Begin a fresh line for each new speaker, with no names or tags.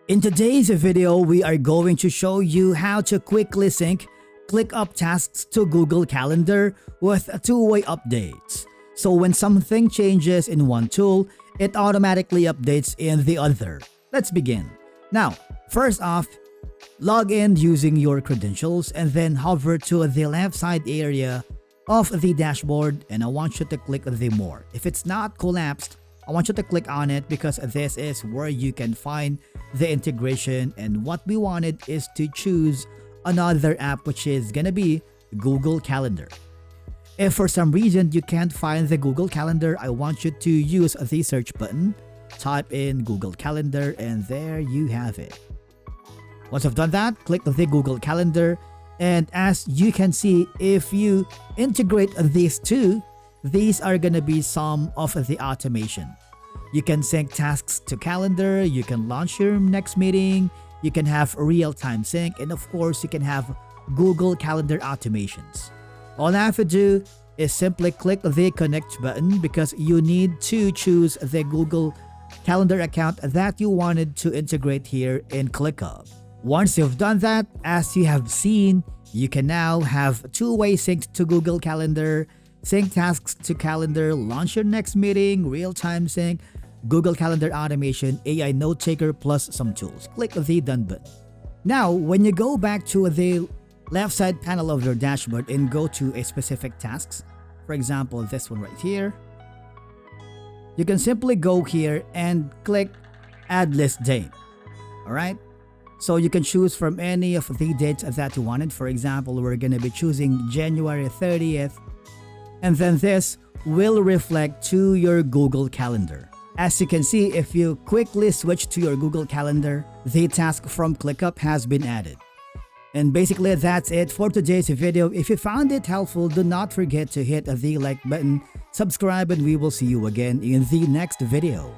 In today's video, we are going to show you how to quickly sync ClickUp tasks to Google Calendar with two-way updates. So when something changes in one tool, it automatically updates in the other. Let's begin. Now, first off, log in using your credentials and then hover to the left side area of the dashboard, and I want you to click the More. If it's not collapsed, I want you to click on it because this is where you can find the integration, and what we wanted is to choose another app, which is gonna be Google Calendar. If for some reason you can't find the Google Calendar, I want you to use the search button, type in Google Calendar, and there you have it. Once you've done that, click the Google Calendar, and as you can see, if you integrate these two, these are gonna be some of the automation. You can sync tasks to calendar, you can launch your next meeting, you can have real-time sync, and of course, you can have Google Calendar automations. All I have to do is simply click the connect button because you need to choose the Google Calendar account that you wanted to integrate here in ClickUp. Once you've done that, as you have seen, you can now have two-way sync to Google Calendar, sync tasks to calendar, launch your next meeting, real-time sync, Google Calendar automation, AI note taker, plus some tools. Click the done button. Now, when you go back to the left side panel of your dashboard and go to a specific tasks, for example, this one right here, you can simply go here and click add list date. All right. So you can choose from any of the dates that you wanted. For example, we're going to be choosing January 30th. And then this will reflect to your Google Calendar. As you can see, if you quickly switch to your Google Calendar, the task from ClickUp has been added. And basically that's it for today's video. If you found it helpful, do not forget to hit the like button, subscribe, and we will see you again in the next video.